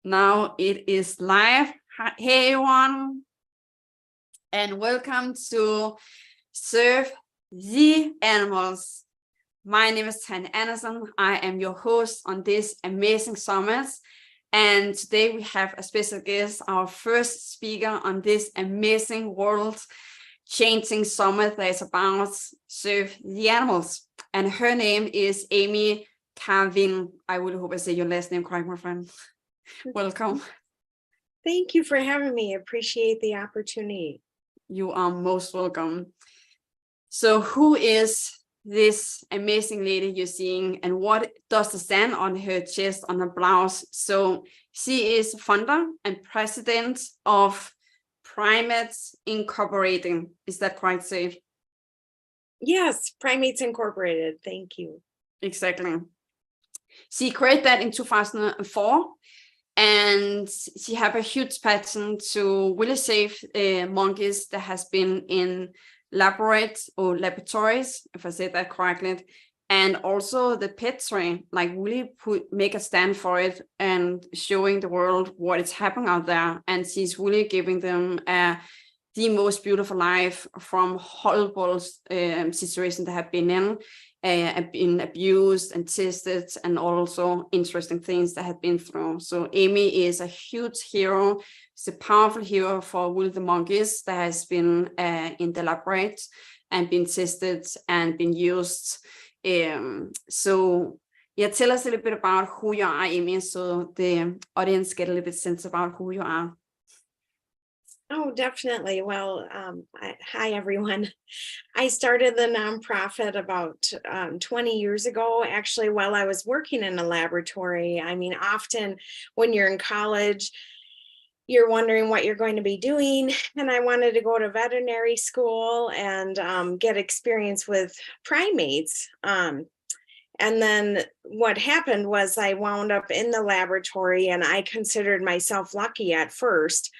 Now it is live. Hey everyone, and welcome to Serve the Animals. My name is Tanja Andersen. I am your host on this amazing summit. And today we have a special guest, our first speaker on this amazing world-changing summit that is about Serve the Animals. And her name is Amy Kerwin. I really hope I say your last name correct, my friend. Welcome. Thank you for having me. Appreciate the opportunity. You are most welcome. So who is this amazing lady you're seeing, and what does the stand on her chest on her blouse? So she is founder and president of Primates Incorporated. Is that quite safe? Yes, Primates Incorporated. Thank you. Exactly. She created that in 2004. And she have a huge passion to really save monkeys that has been in laboratories, if I said that correctly, and also the pet trade, like really make a stand for it and showing the world what is happening out there. And she's really giving them the most beautiful life from horrible situations they have been in. Been abused and tested, and also interesting things that have been through. So Amy is a huge hero. She's a powerful hero for Will the monkeys that has been in the laboratory and been tested and been used. So yeah, tell us a little bit about who you are, Amy, so the audience get a little bit sense about who you are. Oh, definitely. Well, hi, everyone. I started the nonprofit about 20 years ago, actually, while I was working in a laboratory. I mean, often when you're in college, you're wondering what you're going to be doing. And I wanted to go to veterinary school and get experience with primates. And then what happened was I wound up in the laboratory, and I considered myself lucky at first.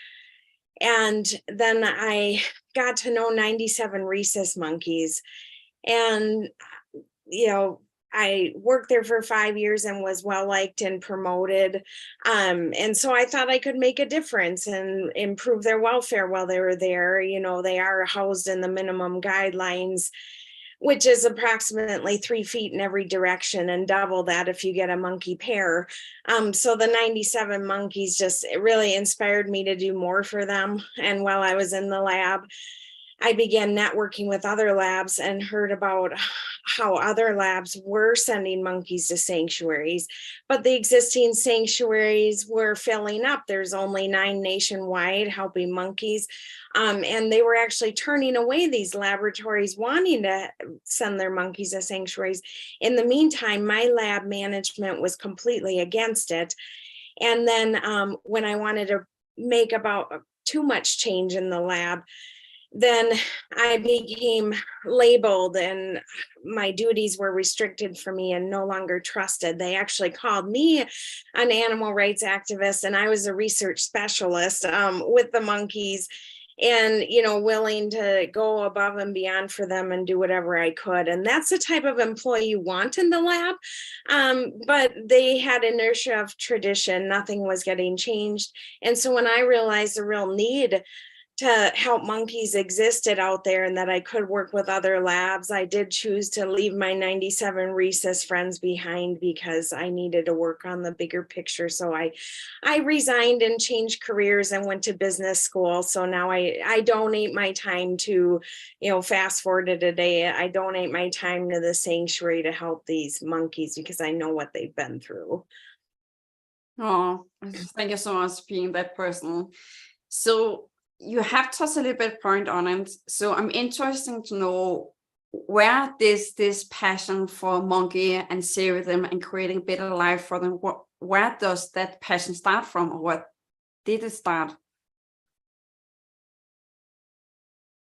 And then I got to know 97 rhesus monkeys. And, I worked there for 5 years and was well liked and promoted. And so I thought I could make a difference and improve their welfare while they were there. They are housed in the minimum guidelines, which is approximately 3 feet in every direction, and double that if you get a monkey pair. So the 97 monkeys just really inspired me to do more for them. And while I was in the lab, I began networking with other labs and heard about how other labs were sending monkeys to sanctuaries, but the existing sanctuaries were filling up. There's only 9 nationwide helping monkeys. And they were actually turning away these laboratories wanting to send their monkeys to sanctuaries. In the meantime, my lab management was completely against it. And then when I wanted to make about too much change in the lab, then I became labeled and my duties were restricted for me and no longer trusted. They actually called me an animal rights activist, and I was a research specialist with the monkeys, and willing to go above and beyond for them and do whatever I could. And that's the type of employee you want in the lab. But they had inertia of tradition. Nothing was getting changed. And so when I realized the real need to help monkeys existed out there and that I could work with other labs, I did choose to leave my 97 rhesus friends behind because I needed to work on the bigger picture. So I resigned and changed careers and went to business school. So now I donate my time to, fast forward to today, I donate my time to the sanctuary to help these monkeys because I know what they've been through. Oh, thank you so much for being that person. So you have touched a little bit point on it. So I'm interested to know where this passion for monkey and saving them and creating a better life for them, where does that passion start from, or what did it start?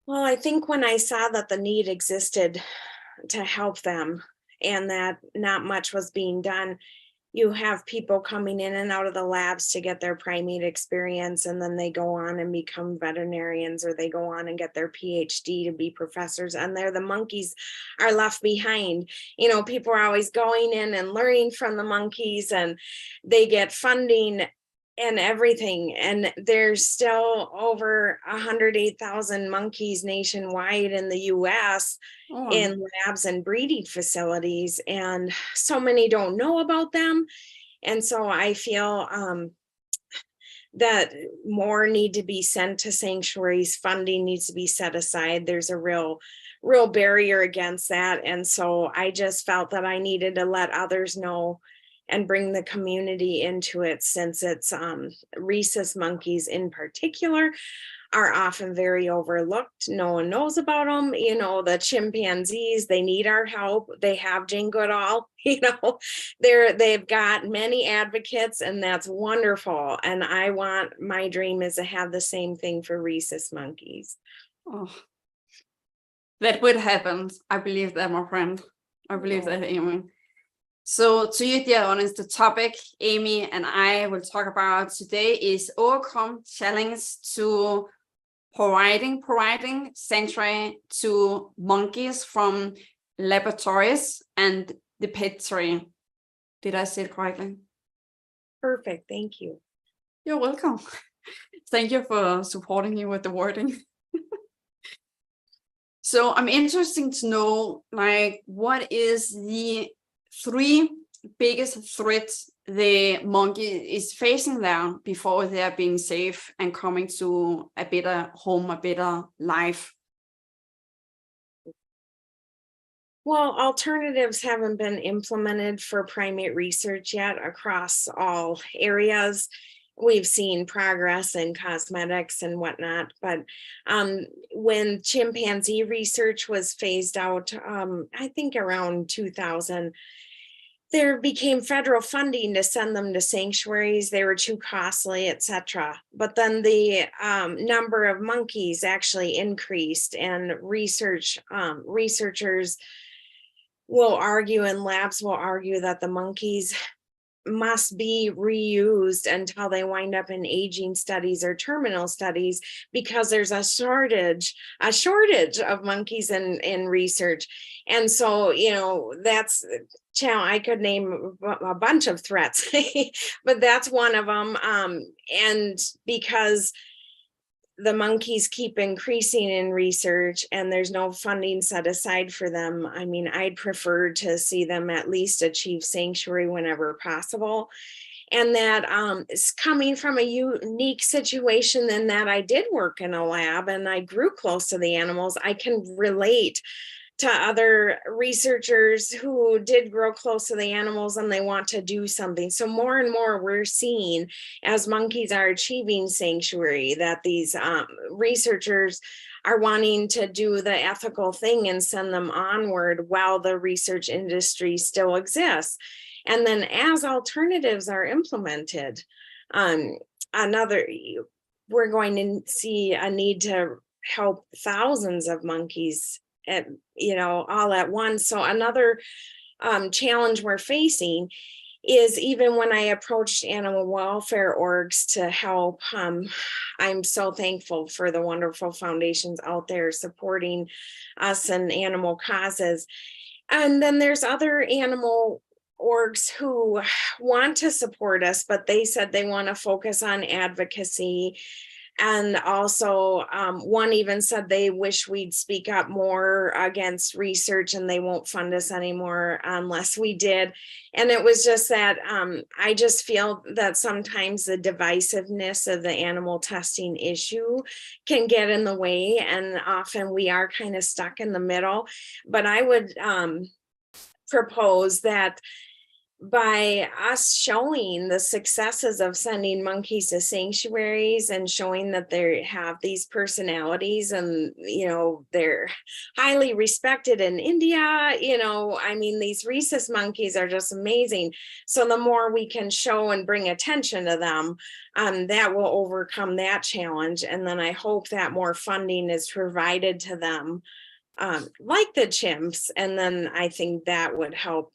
Well, I think when I saw that the need existed to help them and that not much was being done, you have people coming in and out of the labs to get their primate experience, and then they go on and become veterinarians, or they go on and get their PhD to be professors, and the monkeys are left behind. People are always going in and learning from the monkeys, and they get funding and everything. And there's still over 108,000 monkeys nationwide in the US Oh, in labs and breeding facilities. And so many don't know about them. And so I feel that more need to be sent to sanctuaries. Funding needs to be set aside. There's a real barrier against that. And so I just felt that I needed to let others know and bring the community into it, since it's rhesus monkeys in particular are often very overlooked. No one knows about them. The chimpanzees, they need our help. They have Jane Goodall, they've got many advocates, and that's wonderful. And my dream is to have the same thing for rhesus monkeys. oh, that would happen. I believe that, my friend. I believe that, Amy. So to you, dear audience, the topic Amy and I will talk about today is overcome challenge to providing sanctuary to monkeys from laboratories and the petri. Did I say it correctly? Perfect. Thank you. You're welcome. Thank you for supporting me with the wording. So I'm interested to know, like, what is the 3 biggest threats the monkey is facing there before they are being safe and coming to a better home, a better life? Well, alternatives haven't been implemented for primate research yet across all areas. We've seen progress in cosmetics and whatnot, but when chimpanzee research was phased out, I think around 2000, there became federal funding to send them to sanctuaries. They were too costly, etc. But then the number of monkeys actually increased, and researchers will argue, and labs will argue, that the monkeys must be reused until they wind up in aging studies or terminal studies, because there's a shortage of monkeys in research. And so, that's challenge. I could name a bunch of threats, but that's one of them. And because the monkeys keep increasing in research and there's no funding set aside for them, I mean, I'd prefer to see them at least achieve sanctuary whenever possible. And that is coming from a unique situation in that I did work in a lab and I grew close to the animals. I can relate to other researchers who did grow close to the animals and they want to do something. So more and more we're seeing, as monkeys are achieving sanctuary, that these researchers are wanting to do the ethical thing and send them onward while the research industry still exists. And then as alternatives are implemented, we're going to see a need to help thousands of monkeys all at once. So another challenge we're facing is, even when I approached animal welfare orgs to help, I'm so thankful for the wonderful foundations out there supporting us and animal causes. And then there's other animal orgs who want to support us, but they said they want to focus on advocacy. And also, one even said they wish we'd speak up more against research and they won't fund us anymore unless we did. And it was just that I just feel that sometimes the divisiveness of the animal testing issue can get in the way, and often we are kind of stuck in the middle. But I would propose that by us showing the successes of sending monkeys to sanctuaries and showing that they have these personalities and, they're highly respected in India, I mean, these rhesus monkeys are just amazing. So the more we can show and bring attention to them, that will overcome that challenge. And then I hope that more funding is provided to them, like the chimps. And then I think that would help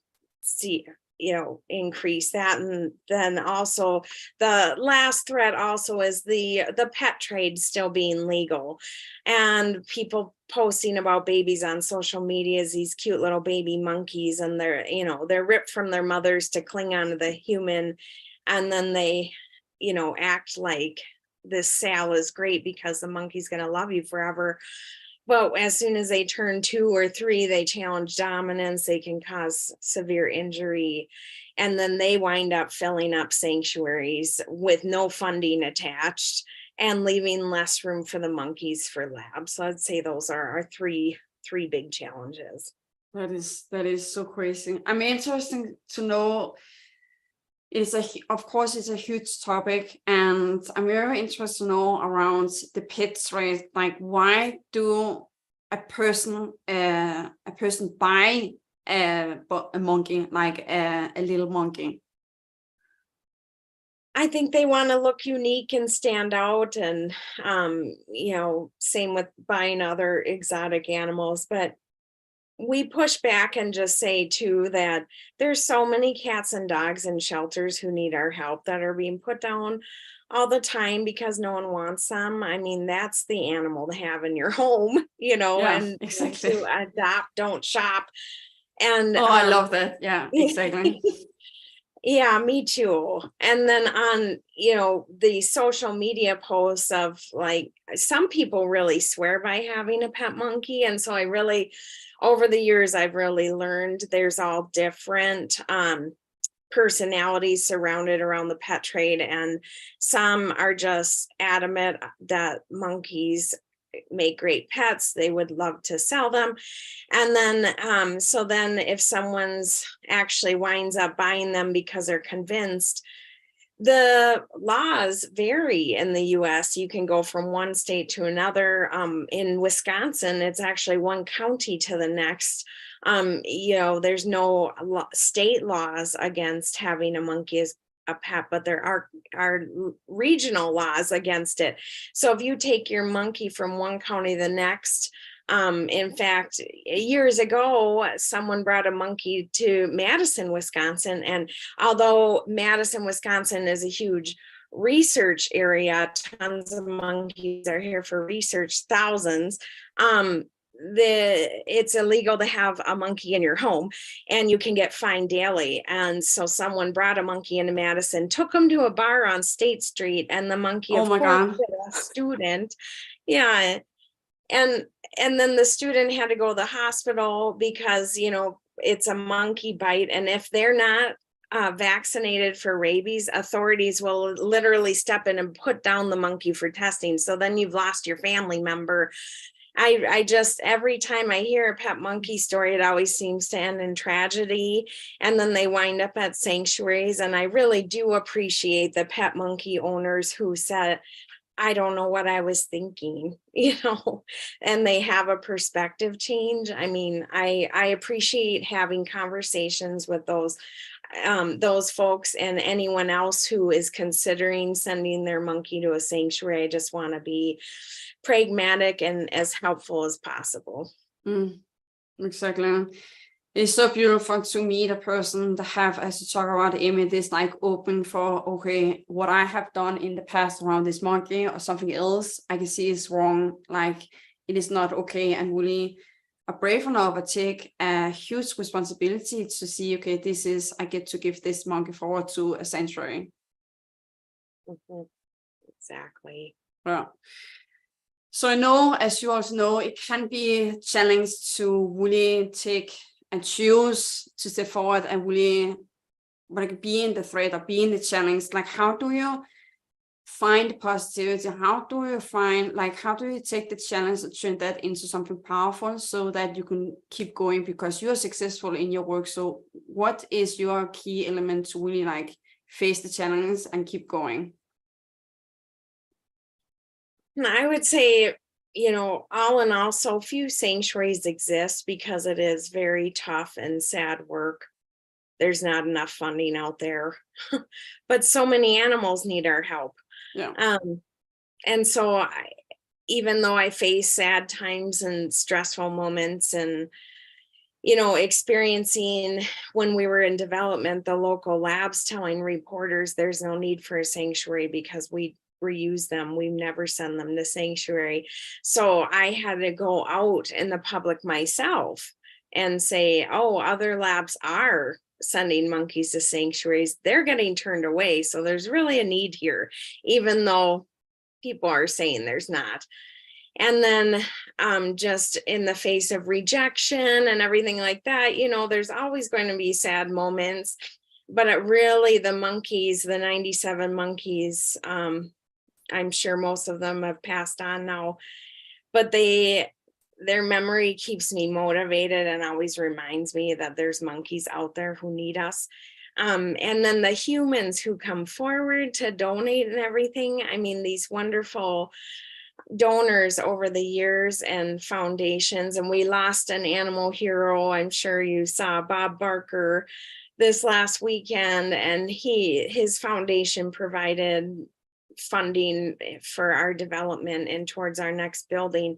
increase that. And then also the last threat also is the pet trade still being legal, and people posting about babies on social media as these cute little baby monkeys, and they're ripped from their mothers to cling on to the human, and then they act like this sale is great because the monkey's going to love you forever. But as soon as they turn 2 or 3, they challenge dominance, they can cause severe injury. And then they wind up filling up sanctuaries with no funding attached and leaving less room for the monkeys for labs. So I'd say those are our three big challenges. That is so crazy. I mean, interesting to know. Of course, it's a huge topic, and I'm very interested to know around the pets, right? Like, why do a person buy a monkey, like a little monkey? I think they want to look unique and stand out, and same with buying other exotic animals. But we push back and just say too that there's so many cats and dogs in shelters who need our help that are being put down all the time because no one wants them. I mean, that's the animal to have in your home, Yeah, and exactly. to adopt, don't shop. And I love that. Yeah, exactly. yeah, me too. And then on, the social media posts of like, some people really swear by having a pet monkey. And so over the years, I've really learned there's all different personalities surrounded around the pet trade. And some are just adamant that monkeys make great pets. They would love to sell them. And then, so then if someone's actually winds up buying them because they're convinced, the laws vary in the US. You can go from one state to another. In Wisconsin, it's actually one county to the next. There's no state laws against having a monkey as a pet, but there are regional laws against it. So if you take your monkey from one county to the next, in fact, years ago, someone brought a monkey to Madison, Wisconsin. And although Madison, Wisconsin is a huge research area, tons of monkeys are here for research, thousands. It's illegal to have a monkey in your home, and you can get fined daily. And so someone brought a monkey into Madison, took him to a bar on State Street, and the monkey, Oh of my course, God. hit a student. Yeah. And then the student had to go to the hospital because, it's a monkey bite. And if they're not vaccinated for rabies, authorities will literally step in and put down the monkey for testing. So then you've lost your family member. I just, every time I hear a pet monkey story, it always seems to end in tragedy. And then they wind up at sanctuaries. And I really do appreciate the pet monkey owners who said, I don't know what I was thinking, and they have a perspective change. I mean, I appreciate having conversations with those folks and anyone else who is considering sending their monkey to a sanctuary. I just want to be pragmatic and as helpful as possible. Exactly. It's so beautiful to meet a person that have, as you talk about, Amy, this like open for, okay, what I have done in the past around this monkey or something else, I can see is wrong. Like, it is not okay, and really are brave enough to take a huge responsibility to see, okay, I get to give this monkey forward to a sanctuary. Mm-hmm. Exactly. Yeah. So I know, as you also know, it can be challenging to really take and choose to step forward and really like be in the threat or be in the challenge. Like, how do you find positivity? How do you take the challenge and turn that into something powerful so that you can keep going because you're successful in your work? So what is your key element to really like face the challenge and keep going? I would say, all in all, so few sanctuaries exist because it is very tough and sad work. There's not enough funding out there, but so many animals need our help. Yeah. And so even though I face sad times and stressful moments and, experiencing when we were in development, the local labs telling reporters there's no need for a sanctuary because we reuse them. We never send them to sanctuary. So I had to go out in the public myself and say, oh, other labs are sending monkeys to sanctuaries, they're getting turned away. So there's really a need here, even though people are saying there's not. And then just in the face of rejection and everything like that, you know, there's always going to be sad moments. But it really, the monkeys, the 97 monkeys, I'm sure most of them have passed on now, but their memory keeps me motivated and always reminds me that there's monkeys out there who need us. And then the humans who come forward to donate and everything. I mean, these wonderful donors over the years and foundations. And we lost an animal hero. I'm sure you saw Bob Barker this last weekend, and his foundation provided funding for our development and towards our next building.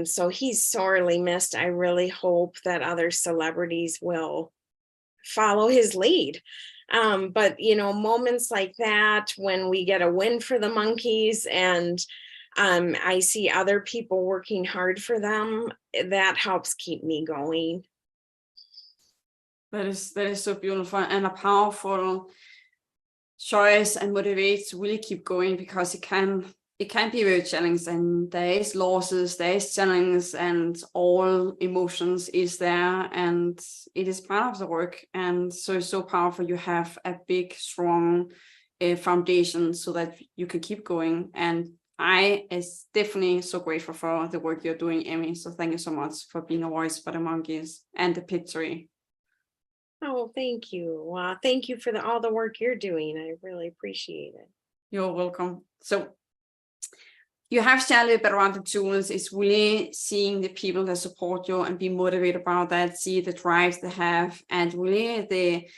So he's sorely missed. I really hope that other celebrities will follow his lead. But you know, moments like that, when we get a win for the monkeys and I see other people working hard for them, that helps keep me going. That is so beautiful and a powerful choice and motivates to really keep going, because it can be very challenging, and there is losses, there is challenges, and all emotions is there, and it is part of the work. And so it's so powerful you have a big strong foundation so that you can keep going. And I is definitely so grateful for the work you're doing, Amy. So thank you so much for being a voice for the monkeys and the picture. Oh, thank you. Thank you for all the work you're doing. I really appreciate it. You're welcome. So you have shared a little bit around the tools. It's really seeing the people that support you and be motivated about that, see the drives they have, and really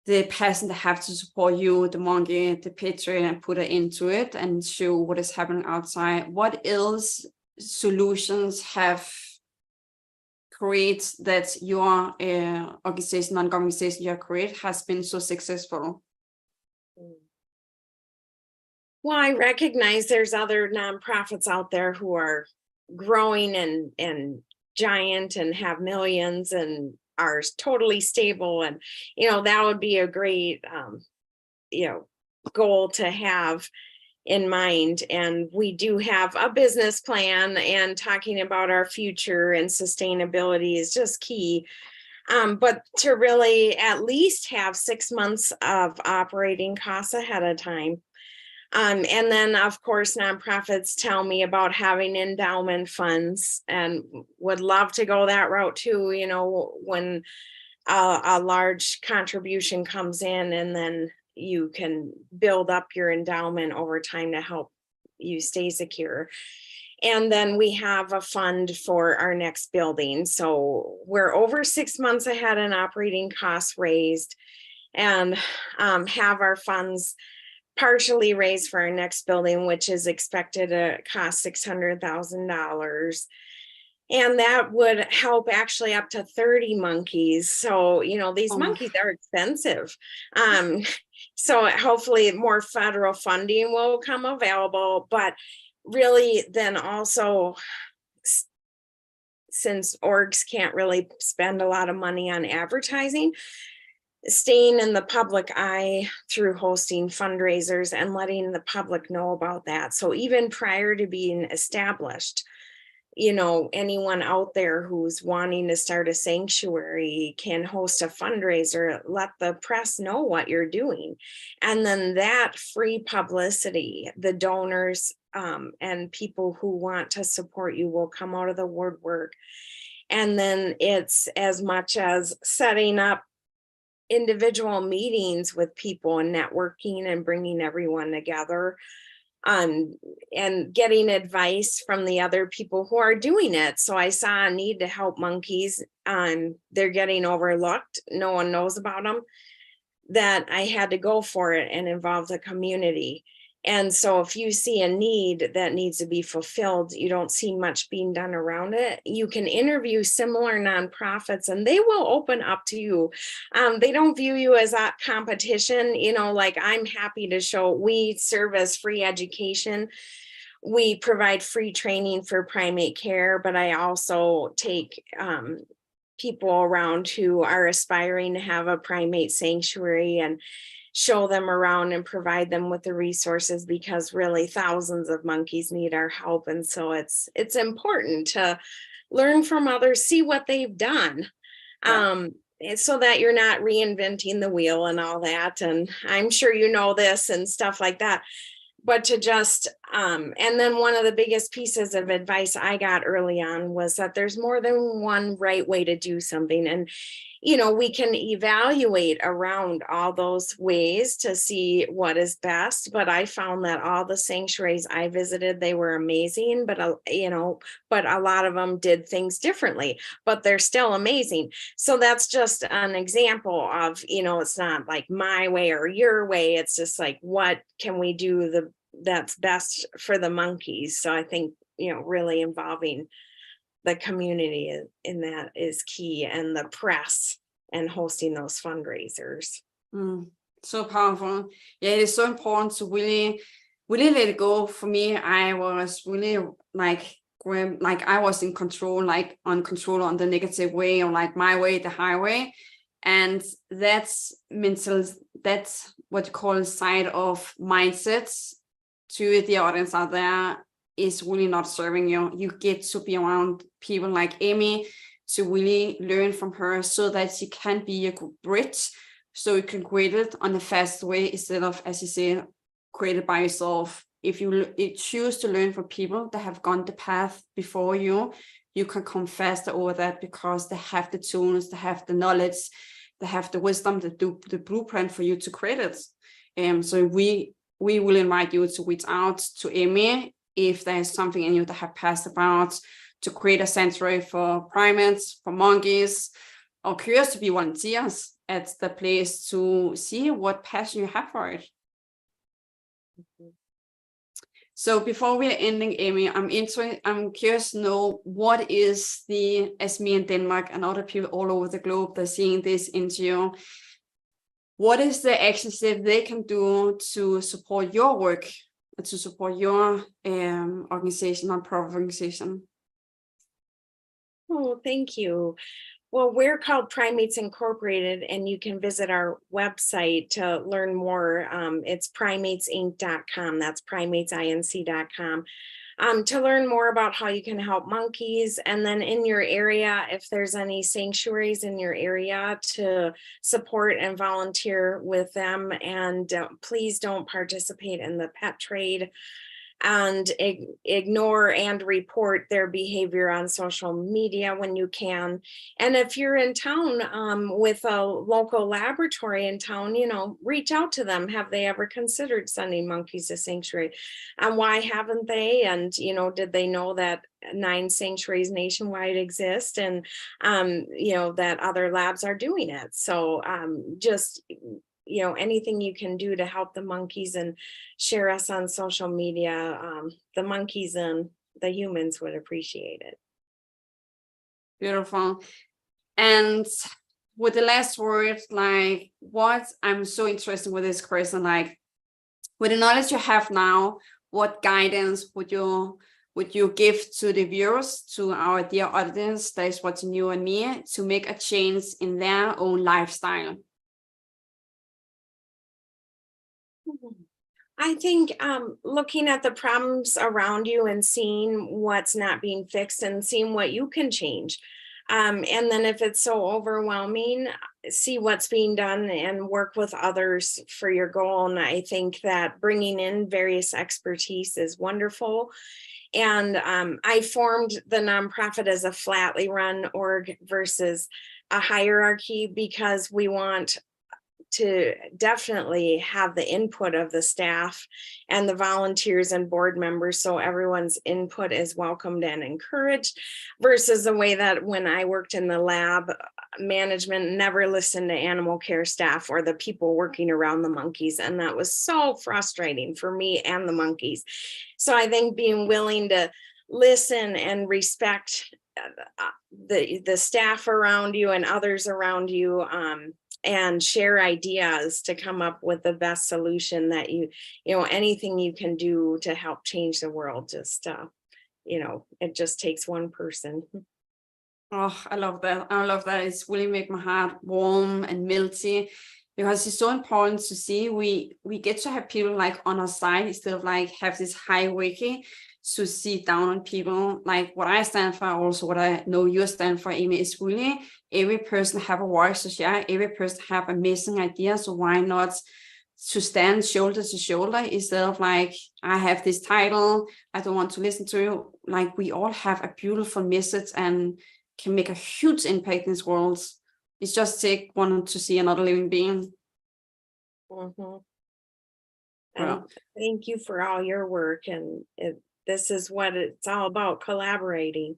the passion they have to support you, the monkey, the picture, and put it into it and show what is happening outside. What else solutions have created that your organization, non-government you have created, has been so successful? Well, I recognize there's other nonprofits out there who are growing and giant and have millions and are totally stable. And, you know, that would be a great, you know, goal to have in mind. And we do have a business plan, and talking about our future and sustainability is just key. But to really at least have 6 months of operating costs ahead of time. And then, of course, nonprofits tell me about having endowment funds, and would love to go that route too. You know, when a large contribution comes in, and then you can build up your endowment over time to help you stay secure. And then we have a fund for our next building. So we're over 6 months ahead in operating costs raised, and have our funds partially raised for our next building, which is expected to cost $600,000. And that would help actually up to 30 monkeys. So, you know, these monkeys are expensive. So hopefully more federal funding will come available. But really, then also, since orgs can't really spend a lot of money on advertising, staying in the public eye through hosting fundraisers and letting the public know about that. So even prior to being established, you know, anyone out there who's wanting to start a sanctuary can host a fundraiser, let the press know what you're doing. And then that free publicity, the donors and people who want to support you will come out of the woodwork. And then it's as much as setting up individual meetings with people and networking and bringing everyone together, and getting advice from the other people who are doing it. So I saw a need to help monkeys. They're getting overlooked. No one knows about them. That I had to go for it and involve the community. And so if you see a need that needs to be fulfilled, you don't see much being done around it, you can interview similar nonprofits and they will open up to you. They don't view you as a competition, you know, like I'm happy to show we serve as free education. We provide free training for primate care, but I also take people around who are aspiring to have a primate sanctuary and show them around and provide them with the resources, because really thousands of monkeys need our help. And so it's important to learn from others, see what they've done. Yeah. So that you're not reinventing the wheel and all that. And I'm sure you know this and stuff like that. But to just, and then one of the biggest pieces of advice I got early on was that there's more than one right way to do something. And, we can evaluate around all those ways to see what is best. But I found that all the sanctuaries I visited, they were amazing, but, but a lot of them did things differently, but they're still amazing. So that's just an example of, it's not like my way or your way. It's just like, what can we do that's best for the monkeys? So I think, really involving the community in that is key, and the press, and hosting those fundraisers. So powerful. Yeah, it is so important to really let it go. For me, I was really like I was in control, like on control on the negative way, or like my way, the highway. And that's mental, that's what you call side of mindsets to the audience out there is really not serving you. You get to be around people like Amy to really learn from her, so that she can be a good bridge, so you can create it on a fast way instead of, as you say, create it by yourself. If you choose to learn from people that have gone the path before you, you can come faster over that, because they have the tools, they have the knowledge, they have the wisdom, the blueprint for you to create it. So we will invite you to reach out to Amy if there's something in you that have passed about to create a sanctuary for primates, for monkeys, or curious to be volunteers at the place to see what passion you have for it. So before we're ending, Amy, I'm curious to know, what is as me in Denmark and other people all over the globe, they're seeing this interview, what is the action step they can do to support your work, to support your organization, non-profit organization? Oh, thank you. Well, we're called Primates Incorporated, and you can visit our website to learn more. It's primatesinc.com. That's primatesinc.com. To learn more about how you can help monkeys. And then in your area, if there's any sanctuaries in your area, to support and volunteer with them. And please don't participate in the pet trade, and ignore and report their behavior on social media when you can. And if you're in town with a local laboratory in town, reach out to them. Have they ever considered sending monkeys to sanctuary? And why haven't they? And, did they know that 9 sanctuaries nationwide exist, and, that other labs are doing it? So just anything you can do to help the monkeys, and share us on social media, the monkeys and the humans would appreciate it. Beautiful. And with the last word, like, what I'm so interested with this question, like, with the knowledge you have now, what guidance would you give to the viewers, to our dear audience that is watching you and me, to make a change in their own lifestyle? I think looking at the problems around you and seeing what's not being fixed, and seeing what you can change. And then if it's so overwhelming, see what's being done and work with others for your goal. And I think that bringing in various expertise is wonderful. And I formed the nonprofit as a flatly run org versus a hierarchy, because we want to definitely have the input of the staff and the volunteers and board members, so everyone's input is welcomed and encouraged, versus the way that when I worked in the lab, management never listened to animal care staff or the people working around the monkeys. And that was so frustrating for me and the monkeys. So I think being willing to listen and respect the staff around you and others around you, and share ideas to come up with the best solution, that anything you can do to help change the world, just it just takes one person. Oh, I love that. I love that. It's really make my heart warm and melty, because it's so important to see we get to have people like on our side instead of like have this hierarchy to see down on people. Like what I stand for, also what I know you stand for, Amy, is really every person have a voice to share. Every person have amazing ideas. So why not to stand shoulder to shoulder instead of like, I have this title, I don't want to listen to you. Like we all have a beautiful message and can make a huge impact in this world. It's just take one to see another living being. Mhm. Well, And thank you for all your work. And this is what it's all about, collaborating.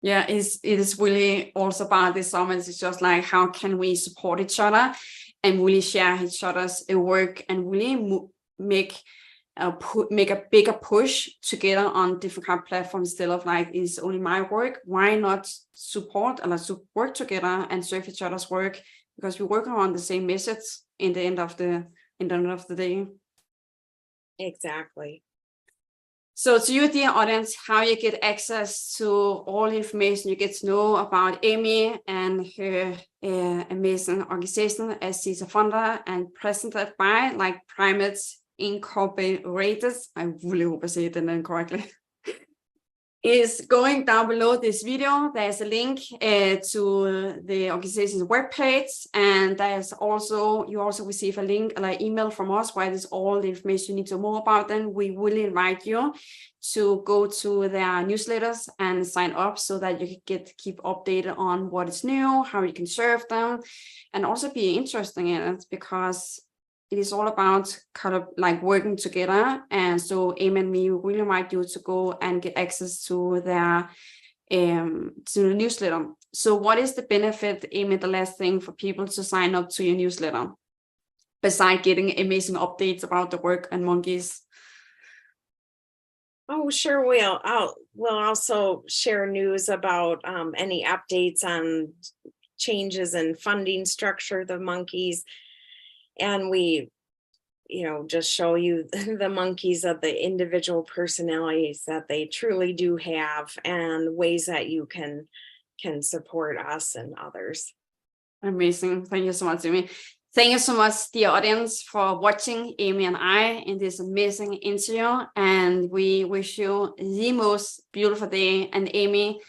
yeah, it is really also about this summit. It's just like, how can we support each other and really share each other's work and really make a bigger push together on different kind of platforms instead of like, it's only my work. Why not support and let's work together and serve each other's work, because we work on the same message in the end of the day. Exactly. So to you, dear audience, how you get access to all the information you get to know about Amy and her amazing organization, as she's a founder and presented by like Primates Incorporated. I really hope I say it correctly. Is going down below this video. There's a link to the organization's webpage, and there's also, you also receive a link, like email from us, where there's all the information you need to know about them. We really invite you to go to their newsletters and sign up so that you can keep updated on what is new, how you can serve them, and also be interested in it, because it is all about kind of like working together. And so Amy and me really invite you to go and get access to their to the newsletter. So what is the benefit, Amy, the last thing for people to sign up to your newsletter, besides getting amazing updates about the work and monkeys? Oh, sure we'll also share news about any updates on changes in funding structure of the monkeys. And we, just show you the monkeys of the individual personalities that they truly do have, and ways that you can support us and others. Amazing. Thank you so much, Amy. Thank you so much, dear audience, for watching Amy and I in this amazing interview. And we wish you the most beautiful day. And Amy,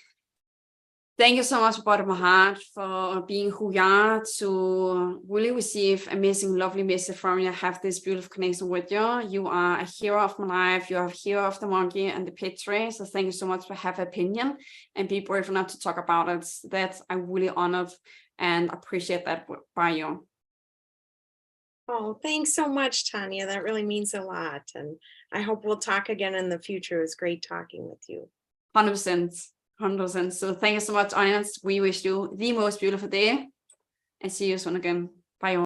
thank you so much from the bottom of my heart for being who you are, to really receive amazing, lovely message from you, have this beautiful connection with you. You are a hero of my life. You are a hero of the monkey and the pet tree. So thank you so much for having an opinion and be brave enough to talk about it. That I'm really honored and appreciate that by you. Oh, thanks so much, Tanja. That really means a lot. And I hope we'll talk again in the future. It was great talking with you. 100%. 100%. So thank you so much, audience. We wish you the most beautiful day and see you soon again.